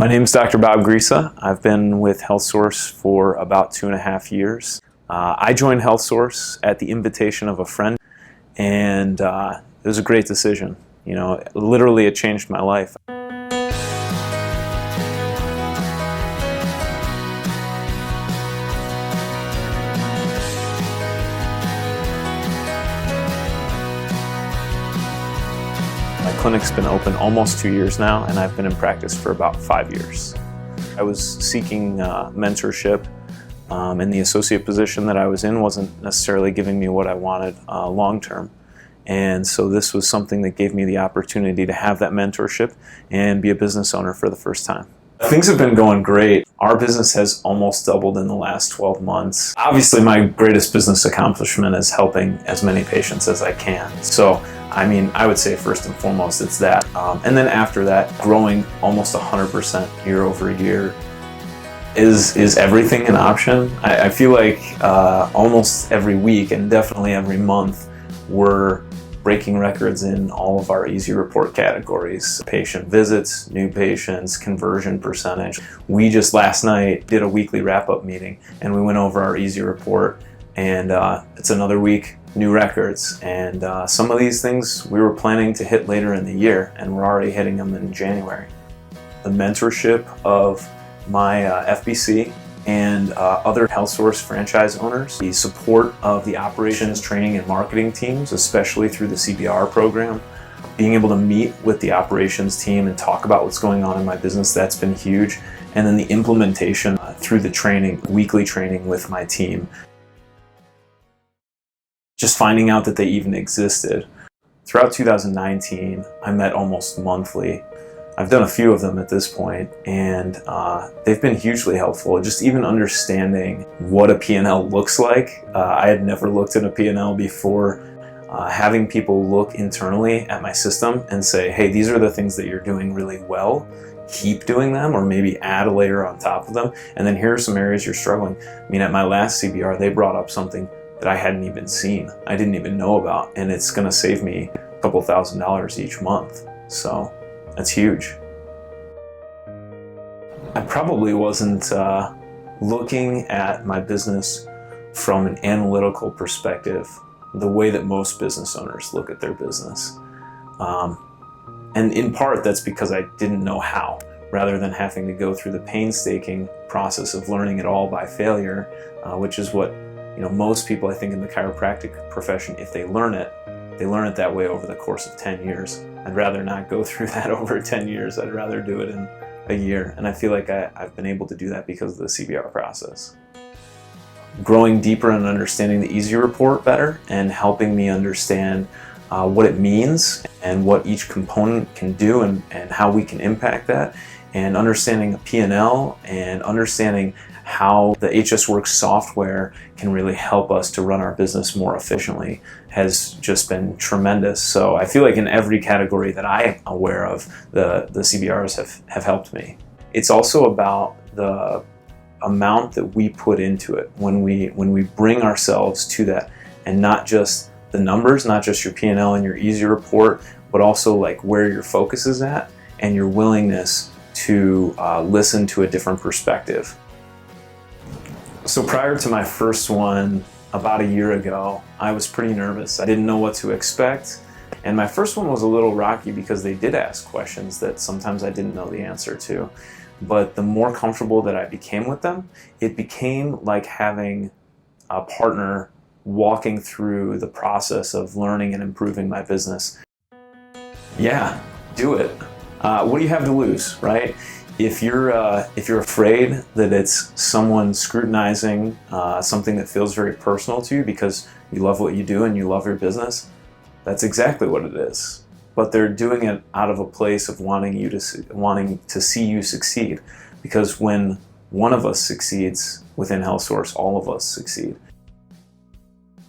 My name is Dr. Bob Griesse. I've been with HealthSource for about 2.5 years. I joined HealthSource at the invitation of a friend, and it was a great decision. You know, literally it changed my life. My clinic's been open almost 2 years now, and I've been in practice for about 5 years. I was seeking mentorship, and the associate position that I was in wasn't necessarily giving me what I wanted long term. And so this was something that gave me the opportunity to have that mentorship and be a business owner for the first time. Things have been going great. Our business has almost doubled in the last 12 months. Obviously, my greatest business accomplishment is helping as many patients as I can. So, I mean, I would say first and foremost, it's that. And then after that, growing almost 100% year over year. Is everything an option? I feel like almost every week and definitely every month, we're breaking records in all of our Easy Report categories. Patient visits, new patients, conversion percentage. We just last night did a weekly wrap-up meeting and we went over our Easy Report, and it's another week, new records. And some of these things we were planning to hit later in the year, and we're already hitting them in January. The mentorship of my FBC and other HealthSource franchise owners, the support of the operations, training, and marketing teams, especially through the CBR program, being able to meet with the operations team and talk about what's going on in my business, that's been huge. And then the implementation through the training, weekly training with my team. Just finding out that they even existed. Throughout 2019, I met almost monthly. I've done a few of them at this point, and they've been hugely helpful. Just even understanding what a P&L looks like. I had never looked at a P&L before. Having people look internally at my system and say, hey, these are the things that you're doing really well. Keep doing them, or maybe add a layer on top of them. And then here are some areas you're struggling. I mean, at my last CBR, they brought up something that I hadn't even seen. I didn't even know about, and it's gonna save me a couple $1,000s each month. So that's huge. I probably wasn't looking at my business from an analytical perspective, the way that most business owners look at their business. And in part, that's because I didn't know how, rather than having to go through the painstaking process of learning it all by failure, which is what most people, I think, in the chiropractic profession, if they learn it that way over the course of 10 years. I'd rather not go through that over 10 years. I'd rather do it in a year. And I feel like I've been able to do that because of the CBR process. Growing deeper and understanding the Easy Report better, and helping me understand what it means and what each component can do, and how we can impact that, and understanding a P&L, and understanding how the HSWorks software can really help us to run our business more efficiently has just been tremendous. So I feel like in every category that I am aware of, the CBRs have helped me. It's also about the amount that we put into it when we bring ourselves to that, and not just the numbers, not just your P&L and your Easy Report, but also like where your focus is at and your willingness to listen to a different perspective. So prior to my first one, about a year ago, I was pretty nervous. I didn't know what to expect. And my first one was a little rocky because they did ask questions that sometimes I didn't know the answer to. But the more comfortable that I became with them, it became like having a partner walking through the process of learning and improving my business. Yeah, do it. What do you have to lose, right? If you're afraid that it's someone scrutinizing something that feels very personal to you because you love what you do and you love your business, that's exactly what it is. But they're doing it out of a place of wanting to see you succeed, because when one of us succeeds within HealthSource, all of us succeed.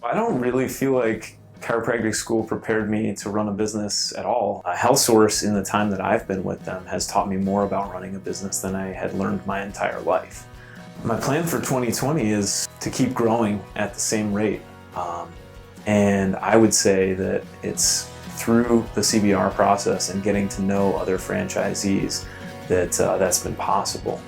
I don't really feel like chiropractic school prepared me to run a business at all. HealthSource, in the time that I've been with them, has taught me more about running a business than I had learned my entire life. My plan for 2020 is to keep growing at the same rate. And I would say that it's through the CBR process and getting to know other franchisees that that's been possible.